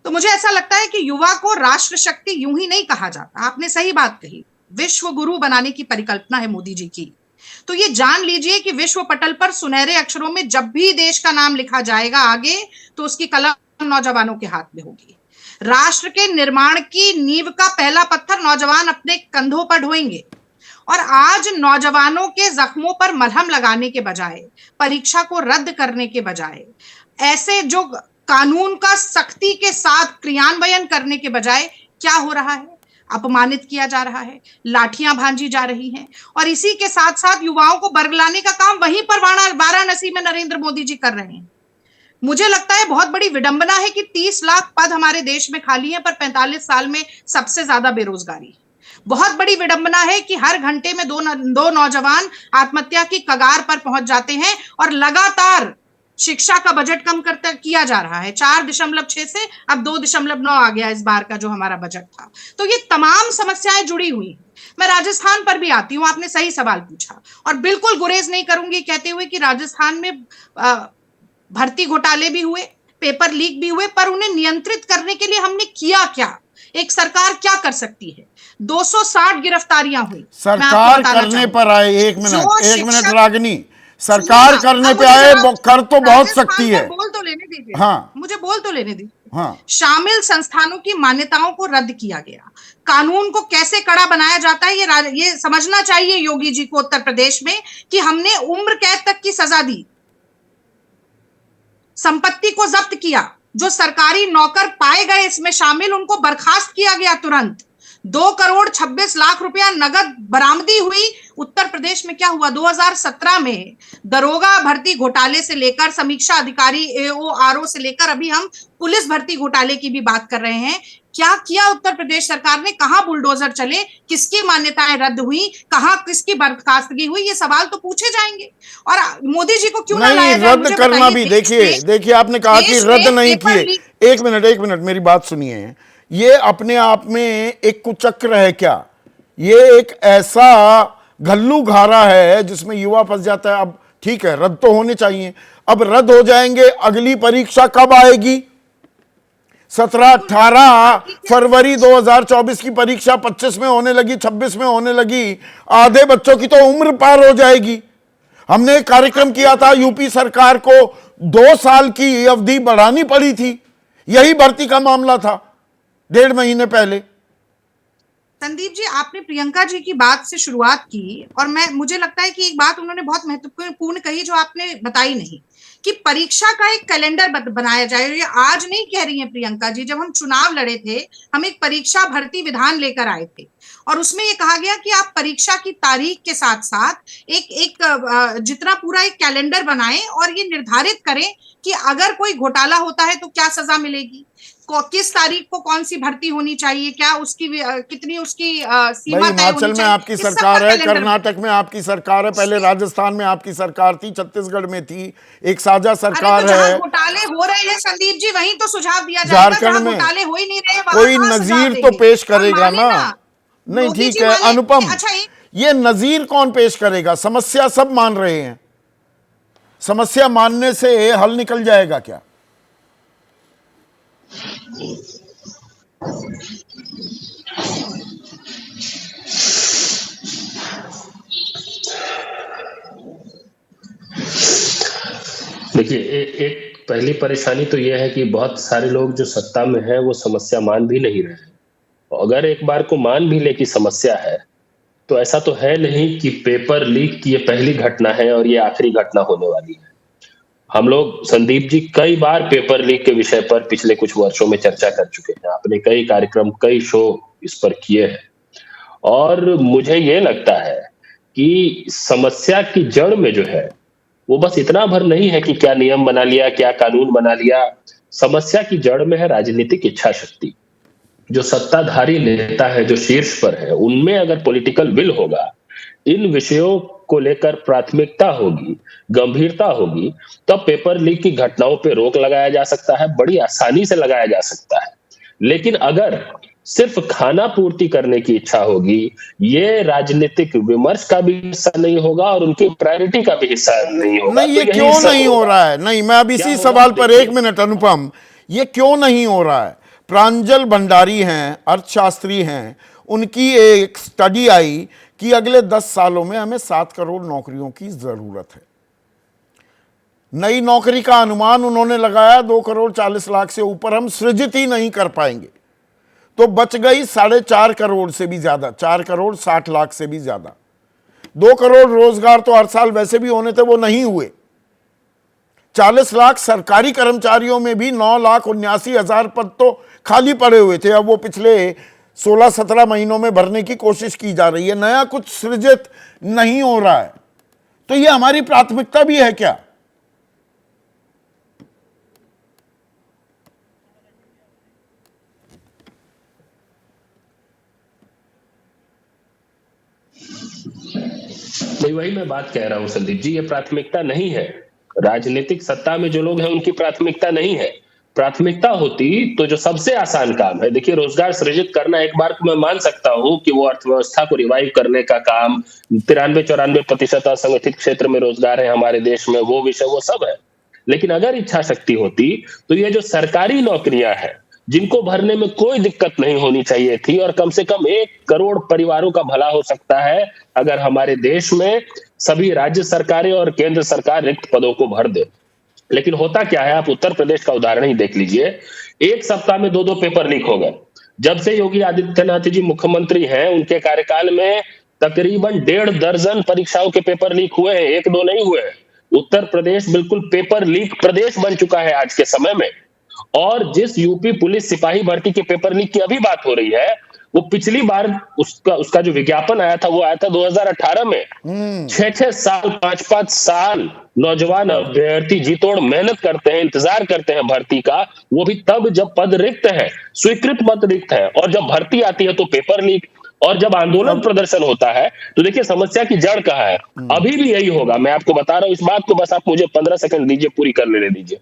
Speaker 6: तो मुझे ऐसा लगता है कि युवा को राष्ट्र शक्ति यूं ही नहीं कहा जाता। आपने सही बात कही, विश्व गुरु बनाने की परिकल्पना है मोदी जी की। तो ये जान लीजिए कि विश्व पटल पर सुनहरे अक्षरों में जब भी देश का नाम लिखा जाएगा आगे, तो उसकी कलम नौजवानों के हाथ में होगी। राष्ट्र के निर्माण की नींव का पहला पत्थर नौजवान अपने कंधों पर ढोएंगे। और आज नौजवानों के जख्मों पर मलहम लगाने के बजाय, परीक्षा को रद्द करने के बजाय, ऐसे जो कानून का सख्ती के साथ क्रियान्वयन करने के बजाय क्या हो रहा है? अपमानित किया जा रहा है, लाठियां भांजी जा रही हैं, और इसी के साथ साथ युवाओं को बरगलाने का काम वहीं पर वाराणसी में नरेंद्र मोदी जी कर रहे हैं। मुझे लगता है बहुत बड़ी विडंबना है कि 30 लाख पद हमारे देश में खाली हैं, पर 45 साल में सबसे ज्यादा बेरोजगारी। बहुत बड़ी विडंबना है कि हर घंटे में दो नौजवान आत्महत्या की कगार पर पहुंच जाते हैं, और लगातार शिक्षा का बजट कम किया जा रहा है। 4.6 से अब 2.9 आ गया इस बार का जो हमारा बजट था। तो ये तमाम समस्याएं जुड़ी हुई हैं। मैं राजस्थान पर भी आती हूं, आपने सही सवाल पूछा, और बिल्कुल गुरेज नहीं करूंगी कहते हुए कि राजस्थान में भर्ती घोटाले भी हुए, पेपर लीक भी हुए, पर उन्हें नियंत्रित करने के लिए हमने किया क्या? एक सरकार क्या कर सकती है? 260 गिरफ्तारियां हुई।
Speaker 1: सरकार करने पर आए, एक मिनट रागिनी, सरकार करने पे आए, कर तो बहुत सकती है।
Speaker 6: बोल तो लेने दीजिए,
Speaker 1: हाँ,
Speaker 6: मुझे बोल तो लेने दीजिए।
Speaker 1: हाँ।
Speaker 6: शामिल संस्थानों की मान्यताओं को रद्द किया गया। कानून को कैसे कड़ा बनाया जाता है ये समझना चाहिए योगी जी को उत्तर प्रदेश में, कि हमने उम्र कैद तक की सजा दी, संपत्ति को जब्त किया, जो सरकारी नौकर पाए गए इसमें शामिल उनको बर्खास्त किया गया तुरंत। 2 करोड़ 26 लाख रुपया नगद बरामदी हुई। उत्तर प्रदेश में क्या हुआ? 2017 में दरोगा भर्ती घोटाले से लेकर समीक्षा अधिकारी AORO से लेकर अभी हम पुलिस भर्ती घोटाले की भी बात कर रहे हैं। क्या किया उत्तर प्रदेश सरकार ने? कहां बुलडोजर चले? किसकी मान्यताएं रद्द हुई? कहां किसकी बर्खास्तगी हुई? ये सवाल तो पूछे जाएंगे। और मोदी जी को क्यों ना लाया जाए?
Speaker 1: रद्द करना भी, देखिए आपने कहा कि रद्द नहीं किए। एक मिनट मेरी बात सुनिए। ये अपने आप में एक कुचक्र है क्या? ये एक ऐसा घल्लू घारा है जिसमें युवा फंस जाता है। अब ठीक है, रद्द तो होने चाहिए, अब रद्द हो जाएंगे, अगली परीक्षा कब आएगी? 17-18 फरवरी 2024 की परीक्षा 25 में होने लगी, 26 में होने लगी, आधे बच्चों की तो उम्र पार हो जाएगी। हमने एक कार्यक्रम किया था, यूपी सरकार को 2 साल की अवधि बढ़ानी पड़ी थी, यही भर्ती का मामला था। 1.5 महीने पहले।
Speaker 6: संदीप जी, आपने प्रियंका जी की बात से शुरुआत की और मुझे लगता है कि एक बात उन्होंने बहुत महत्वपूर्ण कही जो आपने बताई नहीं, कि परीक्षा का एक कैलेंडर बनाया जाए। ये आज नहीं कह रही हैं प्रियंका जी, जब हम चुनाव लड़े थे हम एक परीक्षा भर्ती विधान लेकर आए थे और उसमें ये कहा गया कि आप परीक्षा की तारीख के साथ साथ एक जितना पूरा एक कैलेंडर बनाएं और ये निर्धारित करें कि अगर कोई घोटाला होता है तो क्या सजा मिलेगी, किस तारीख को कौन सी भर्ती होनी चाहिए, क्या उसकी कितनी उसकी सीमा
Speaker 1: भाई
Speaker 6: तय
Speaker 1: हिमाचल
Speaker 6: होनी
Speaker 1: में
Speaker 6: चाहिए।
Speaker 1: आपकी
Speaker 6: इस सब
Speaker 1: सरकार
Speaker 6: का
Speaker 1: है,
Speaker 6: कैलेंडर
Speaker 1: कर्नाटक में आपकी सरकार है, पहले राजस्थान में आपकी सरकार थी, छत्तीसगढ़ में थी, एक साझा
Speaker 6: अरे
Speaker 1: सरकार
Speaker 6: तो जहां
Speaker 1: है।
Speaker 6: घोटाले हो रहे हैं संदीप जी वहीं तो सुझाव दिया जाएगा,
Speaker 1: झारखंड
Speaker 6: जहां
Speaker 1: में
Speaker 6: घोटाले हो ही नहीं रहे वहां
Speaker 1: कोई
Speaker 6: कहां सुझाव
Speaker 1: नजीर तो
Speaker 6: देंगे?
Speaker 1: पेश
Speaker 6: और
Speaker 1: करेगा
Speaker 6: माने
Speaker 1: ना। नहीं
Speaker 6: मोदी
Speaker 1: ठीक
Speaker 6: जी
Speaker 1: है
Speaker 6: माने
Speaker 1: अनुपम,
Speaker 6: अच्छा
Speaker 1: ये नजीर कौन पेश करेगा? समस्या सब मान रहे हैं, समस्या मानने से हल निकल जाएगा क्या?
Speaker 7: देखिए, एक पहली परेशानी तो यह है कि बहुत सारे लोग जो सत्ता में हैं वो समस्या मान भी नहीं रहे हैं। अगर एक बार को मान भी ले कि समस्या है, तो ऐसा तो है नहीं कि पेपर लीक की ये पहली घटना है और ये आखिरी घटना होने वाली है। हम लोग संदीप जी कई बार पेपर लीक के विषय पर पिछले कुछ वर्षों में चर्चा कर चुके हैं, आपने कई कार्यक्रम कई शो इस पर किए हैं और मुझे ये लगता है कि समस्या की जड़ में जो है वो बस इतना भर नहीं है कि क्या नियम बना लिया, क्या कानून बना लिया। समस्या की जड़ में है राजनीतिक इच्छा शक्ति। जो सत्ताधारी नेता है, जो शीर्ष पर है, उनमें अगर पॉलिटिकल विल होगा, इन विषयों को लेकर प्राथमिकता होगी, गंभीरता होगी, तब पेपर लीक की घटनाओं पे रोक लगाया जा सकता है, बड़ी आसानी से लगाया जा सकता है। लेकिन अगर सिर्फ खाना पूर्ति करने की इच्छा होगी, ये राजनीतिक विमर्श का भी हिस्सा नहीं होगा और उनकी प्रायोरिटी का भी हिस्सा नहीं होगा।
Speaker 1: नहीं, ये
Speaker 7: तो यही
Speaker 1: क्यों
Speaker 7: सब
Speaker 1: नहीं हो
Speaker 7: होगा।
Speaker 1: रहा है? नहीं, मैं अब
Speaker 7: क्या
Speaker 1: इसी
Speaker 7: होगा
Speaker 1: सवाल पर
Speaker 7: देखिए।
Speaker 1: 1 मिनट अनुपम, ये क्यों नहीं हो रहा है? प्रांजल भंडारी हैं, अर्थशास्त्री हैं, उनकी एक स्टडी आई कि अगले 10 सालों में हमें 7 करोड़ नौकरियों की जरूरत है। नई नौकरी का अनुमान उन्होंने लगाया 2 करोड़ 40 लाख से ऊपर हम सृजित ही नहीं कर पाएंगे, तो बच गई 4.5 करोड़ से भी ज्यादा, 4 करोड़ 60 लाख से भी ज्यादा। 2 करोड़ रोजगार तो हर साल वैसे भी होने थे, वो नहीं हुए। 40 लाख सरकारी कर्मचारियों में भी 9,79,000 पद तो खाली पड़े हुए थे, अब वो पिछले 16-17 महीनों में भरने की कोशिश की जा रही है। नया कुछ सृजित नहीं हो रहा है, तो ये हमारी प्राथमिकता भी है क्या?
Speaker 7: नहीं, वही मैं बात कह रहा हूं संदीप जी, ये प्राथमिकता नहीं है। राजनीतिक सत्ता में जो लोग हैं उनकी प्राथमिकता नहीं है। प्राथमिकता होती तो जो सबसे आसान काम है, देखिए रोजगार सृजित करना, एक बार को मैं मान सकता हूं कि वो अर्थव्यवस्था को रिवाइव करने का काम, 93-94% असंगठित क्षेत्र में रोजगार है हमारे देश में, वो विषय वो सब है। लेकिन अगर इच्छा शक्ति होती तो ये जो सरकारी नौकरियां हैं जिनको भरने में कोई दिक्कत नहीं होनी चाहिए थी, और कम से कम 1 करोड़ परिवारों का भला हो सकता है अगर हमारे देश में सभी राज्य सरकारें और केंद्र सरकार रिक्त पदों को भर दे। लेकिन होता क्या है, आप उत्तर प्रदेश का उदाहरण ही देख लीजिए। 1 सप्ताह में 2 पेपर लीक हो गए। जब से योगी आदित्यनाथ जी मुख्यमंत्री हैं, उनके कार्यकाल में तकरीबन 1.5 दर्जन परीक्षाओं के पेपर लीक हुए हैं, 1-2 नहीं हुए हैं। उत्तर प्रदेश बिल्कुल पेपर लीक प्रदेश बन चुका है आज के समय में। और जिस यूपी पुलिस सिपाही भर्ती के पेपर लीक की अभी बात हो रही है, वो पिछली बार उसका जो विज्ञापन आया था वो आया था 2018 में। 6-6 साल 5-5 साल नौजवान अभ्यर्थी जी तोड़ मेहनत करते हैं, इंतजार करते हैं भर्ती का, वो भी तब जब पद रिक्त है, स्वीकृत पद रिक्त है, और जब भर्ती आती है तो पेपर लीक, और जब आंदोलन प्रदर्शन होता है तो देखिए समस्या की जड़ कहाँ है। अभी भी यही होगा, मैं आपको बता रहा हूं इस बात को, बस आप मुझे 15 सेकंड दीजिए, पूरी कर लेने दीजिए।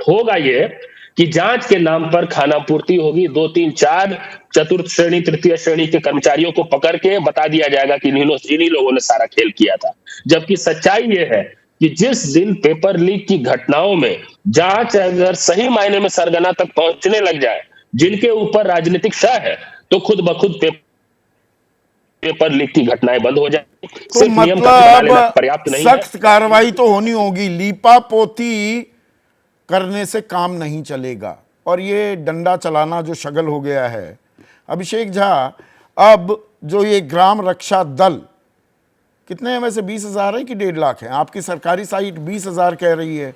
Speaker 7: होगा ये कि जांच के नाम पर खाना पूर्ति होगी, 2-3-4 चतुर्थ श्रेणी तृतीय श्रेणी के कर्मचारियों को पकड़ के बता दिया जाएगा कि इन्हीं लोगों ने सारा खेल किया था। जबकि सच्चाई ये है कि जिस दिन पेपर लीक की घटनाओं में जांच अगर सही मायने में सरगना तक पहुंचने लग जाए, जिनके ऊपर राजनीतिक शय है, तो खुद ब खुद पेपर लीक की घटनाएं बंद हो जाए।
Speaker 1: तो मतलब
Speaker 7: पर्याप्त नहीं है,
Speaker 1: सख्त कार्रवाई तो होनी होगी, लीपा पोती करने से काम नहीं चलेगा। और ये डंडा चलाना जो शगल हो गया है, अभिषेक झा, अब जो ये ग्राम रक्षा दल कितने हैं वैसे? 20,000 है कि 1.5 लाख है? आपकी सरकारी साइट 20,000 कह रही है,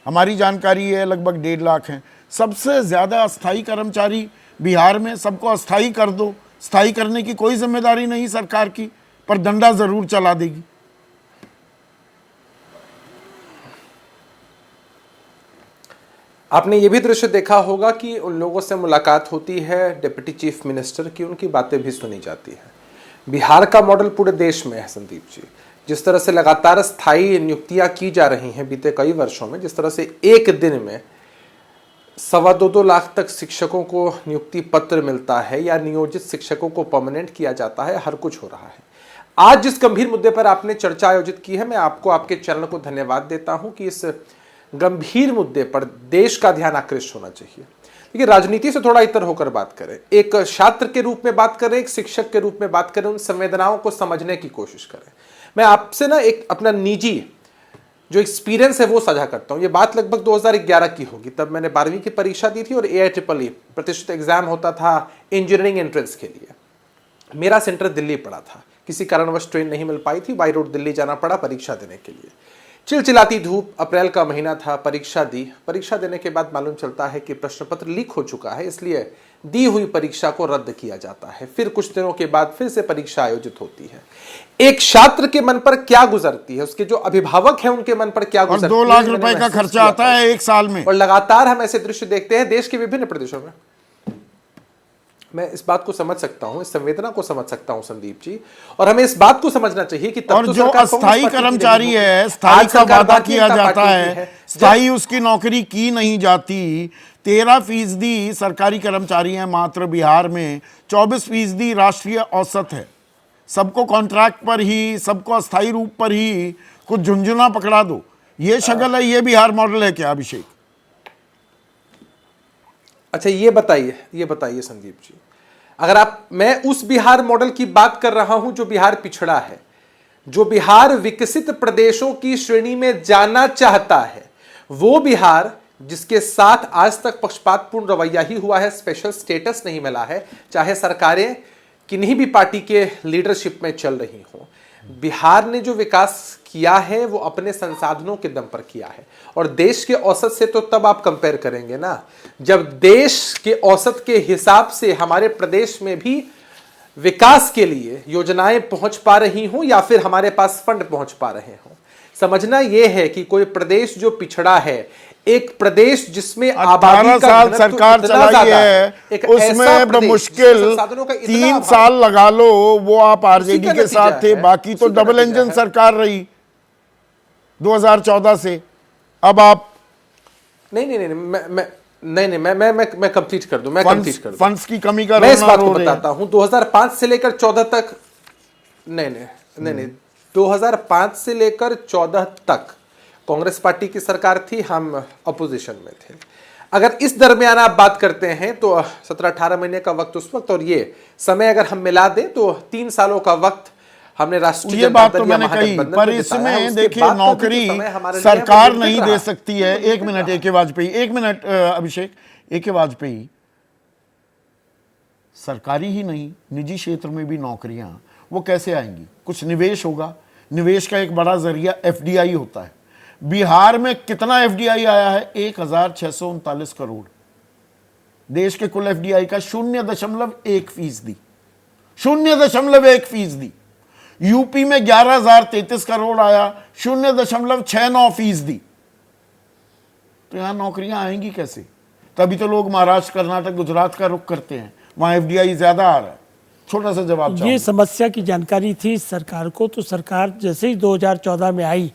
Speaker 1: हमारी जानकारी है लगभग 1.5 लाख हैं। सबसे ज़्यादा अस्थाई कर्मचारी बिहार में, सबको अस्थाई कर दो, स्थायी करने की कोई जिम्मेदारी नहीं सरकार की, पर डंडा ज़रूर चला देगी।
Speaker 8: आपने ये भी दृश्य देखा होगा कि उन लोगों से मुलाकात होती है डिप्टी चीफ मिनिस्टर की, उनकी बातें भी सुनी जाती हैं। बिहार का मॉडल पूरे देश में है संदीप जी। जिस तरह से लगातार स्थायी नियुक्तियां की जा रही हैं बीते कई वर्षों में, जिस तरह से एक दिन में 2.25 लाख तक शिक्षकों को नियुक्ति पत्र मिलता है या नियोजित शिक्षकों को परमानेंट किया जाता है, हर कुछ हो रहा है। आज जिस गंभीर मुद्दे पर आपने चर्चा आयोजित की है, मैं आपको, आपके चैनल को धन्यवाद देता हूं कि इस गंभीर मुद्दे पर देश का ध्यान आकृष्ट होना चाहिए। देखिए, राजनीति से थोड़ा इतर होकर बात करें, एक छात्र के रूप में बात करें, एक शिक्षक के रूप में बात करें, उन संवेदनाओं को समझने की कोशिश करें। मैं आपसे ना एक अपना निजी जो एक्सपीरियंस है वो साझा करता हूं। ये बात लगभग 2011 की होगी, तब मैंने 12वीं की परीक्षा दी थी और AIEEE प्रतिष्ठित एग्जाम होता था इंजीनियरिंग एंट्रेंस के लिए। मेरा सेंटर दिल्ली पड़ा था, किसी कारणवश ट्रेन नहीं मिल पाई थी, बाई रोड दिल्ली जाना पड़ा परीक्षा देने के लिए। चिलचिलाती धूप, अप्रैल का महीना था, परीक्षा दी। परीक्षा देने के बाद मालूम चलता है कि प्रश्न पत्र लीक हो चुका है, इसलिए दी हुई परीक्षा को रद्द किया जाता है। फिर कुछ दिनों के बाद फिर से परीक्षा आयोजित होती है। एक छात्र के मन पर क्या गुजरती है, उसके जो अभिभावक हैं उनके मन पर क्या गुजरती है।
Speaker 1: 2 लाख रुपए का खर्चा आता है एक साल में,
Speaker 8: और लगातार हम ऐसे दृश्य देखते हैं देश के विभिन्न प्रदेशों में। मैं इस बात को समझ सकता हूं, इस संवेदना को समझ सकता हूं संदीप जी, और हमें इस बात को समझना चाहिए कि तब
Speaker 1: और
Speaker 8: तो
Speaker 1: जो
Speaker 8: सरकार
Speaker 1: अस्थाई
Speaker 8: कांग्रेस पार्टी की
Speaker 1: कर्मचारी
Speaker 8: रही
Speaker 1: है,
Speaker 8: होगी।
Speaker 1: स्थायी
Speaker 8: आज
Speaker 1: का
Speaker 8: सरकार
Speaker 1: वादा
Speaker 8: भारतीय
Speaker 1: किया
Speaker 8: जनता
Speaker 1: जाता
Speaker 8: पार्टी की
Speaker 1: है, स्थायी उसकी नौकरी की नहीं जाती। 13% सरकारी कर्मचारी हैं मात्र बिहार में, 24% राष्ट्रीय औसत है। सबको कॉन्ट्रैक्ट पर ही, सबको अस्थाई रूप पर ही कुछ झुंझुना पकड़ा दो, ये शगल है, ये बिहार मॉडल है क्या अभिषेक?
Speaker 8: अच्छा, ये बताइए संदीप जी, अगर मैं उस बिहार मॉडल की बात कर रहा हूं जो बिहार पिछड़ा है, जो बिहार विकसित प्रदेशों की श्रेणी में जाना चाहता है, वो बिहार जिसके साथ आज तक पक्षपातपूर्ण रवैया ही हुआ है, स्पेशल स्टेटस नहीं मिला है, चाहे सरकारें किन्हीं भी पार्टी के लीडरशिप में चल रही हों। बिहार ने जो विकास किया है वो अपने संसाधनों के दम पर किया है, और देश के औसत से तो तब आप कंपेयर करेंगे ना जब देश के औसत के हिसाब से हमारे प्रदेश में भी विकास के लिए योजनाएं पहुंच पा रही हों या फिर हमारे पास फंड पहुंच पा रहे हों। समझना यह है कि कोई प्रदेश जो पिछड़ा है, एक प्रदेश जिसमें आबादी
Speaker 1: 18
Speaker 8: का
Speaker 1: साल
Speaker 8: घनत्व
Speaker 1: सरकार
Speaker 8: इतना
Speaker 1: चलाई
Speaker 8: ज्यादा
Speaker 1: है,
Speaker 8: एक
Speaker 1: उसमें
Speaker 8: ऐसा प्रदेश
Speaker 1: बमुश्किल
Speaker 8: जिसमें संसाधनों का इतना
Speaker 1: 3
Speaker 8: अभाव,
Speaker 1: साल लगा लो, वो आप
Speaker 8: उसी
Speaker 1: आरजेडी
Speaker 8: का
Speaker 1: के साथ
Speaker 8: नतीजा
Speaker 1: थे,
Speaker 8: है,
Speaker 1: बाकी तो
Speaker 8: उसी का
Speaker 1: डबल
Speaker 8: नतीजा
Speaker 1: इंजन
Speaker 8: है।
Speaker 1: सरकार रही 2014 से। अब आप
Speaker 8: मैं कंप्लीट कर दूं,
Speaker 1: फंड्स की कमी का
Speaker 8: मैं इस
Speaker 1: रोना
Speaker 8: बात को
Speaker 1: रो रहे हैं।
Speaker 8: बताता हूं। 2005 से लेकर 14 तक, नहीं 2005 से लेकर 14 तक कांग्रेस पार्टी की सरकार थी, हम अपोजिशन में थे। अगर इस दरमियान आप बात करते हैं तो 17-18 महीने का वक्त उस वक्त, और ये समय अगर हम मिला दें तो 3 सालों का वक्त हमने राष्ट्रीय
Speaker 1: ये बात तो मैंने कही, पर इसमें देखिए नौकरी सरकार नहीं दे सकती है। एक मिनट AK वाजपेयी, एक मिनट अभिषेक, AK वाजपेयी, सरकारी ही नहीं निजी क्षेत्र में भी नौकरियां वो कैसे आएंगी? कुछ निवेश होगा, निवेश का एक बड़ा जरिया FDI होता है। बिहार में कितना FDI आया है? 1639 करोड़। देश के कुल FDI का 0.1%, 0.1%। यूपी में 11,033 करोड़ आया, 0.69%। तो यहां नौकरियां आएंगी कैसे? तभी तो लोग महाराष्ट्र, कर्नाटक, गुजरात का रुख करते हैं, वहां FDI ज्यादा आ रहा है। छोटा सा जवाब
Speaker 4: ये
Speaker 1: चाहूंगा।
Speaker 4: समस्या की जानकारी थी सरकार को, तो सरकार जैसे ही 2014 में आई,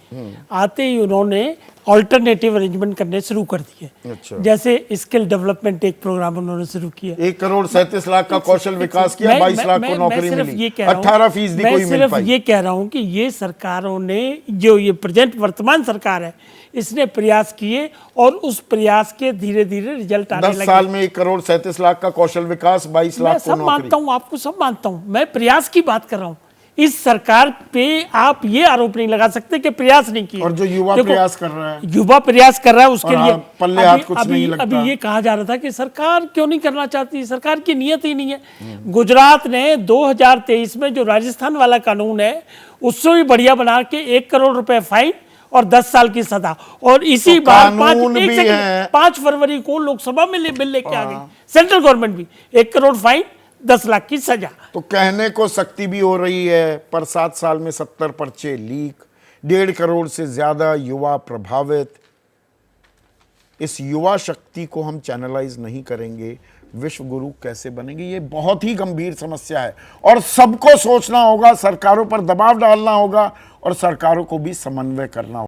Speaker 4: आते ही उन्होंने ऑल्टरनेटिव अरेंजमेंट करने शुरू कर दिए।
Speaker 1: अच्छा।
Speaker 4: जैसे स्किल डेवलपमेंट एक प्रोग्राम उन्होंने शुरू किया,
Speaker 1: 1,37 लाख का कौशल विकास किया, 22 लाख को नौकरी मिली, 18% कोई मिल पाई।
Speaker 4: ये कह रहा हूं कि ये सरकारों ने, जो ये प्रेजेंट वर्तमान सरकार है, इसने प्रयास किए और उस प्रयास के धीरे धीरे रिजल्ट आने
Speaker 1: 10
Speaker 4: लगे।
Speaker 1: साल में 1,37 लाख का कौशल विकास, 22
Speaker 4: मैं
Speaker 1: लाख को
Speaker 4: सब
Speaker 1: नौकरी।
Speaker 4: मानता हूं, आपको सब मानता हूं, मैं प्रयास की बात कर रहा हूं इस सरकार पे आप ये आरोप नहीं लगा सकते कि प्रयास नहीं किए।
Speaker 1: और जो युवा
Speaker 4: देखो,
Speaker 1: प्रयास कर रहा है,
Speaker 4: युवा प्रयास कर रहा है उसके
Speaker 1: और
Speaker 4: लिए
Speaker 1: आप पल्ले हाथ कुछ नहीं लगता।
Speaker 4: अभी ये कहा जा रहा था कि सरकार क्यों नहीं करना चाहती, सरकार की नीयत ही नहीं है। गुजरात ने 2023 में जो राजस्थान वाला कानून है उससे भी बढ़िया बना के 1 करोड़ रुपए फाइन और 10 साल की सजा, और इसी
Speaker 1: तो
Speaker 4: बार
Speaker 1: कानून भी है।
Speaker 4: 5 फरवरी को लोकसभा में बिल लेके आ गई सेंट्रल गवर्नमेंट भी, 1 करोड़ फाइन 10 लाख की सजा।
Speaker 1: तो कहने को सख्ती भी हो रही है, पर 7 साल में 70 पर्चे लीक, 1.5 करोड़ से ज्यादा युवा प्रभावित। इस युवा शक्ति को हम चैनलाइज नहीं करेंगे, विश्व गुरु कैसे बनेंगे? ये बहुत ही गंभीर समस्या है और सबको सोचना होगा, सरकारों पर दबाव डालना होगा और सरकारों को भी समन्वय करना होगा।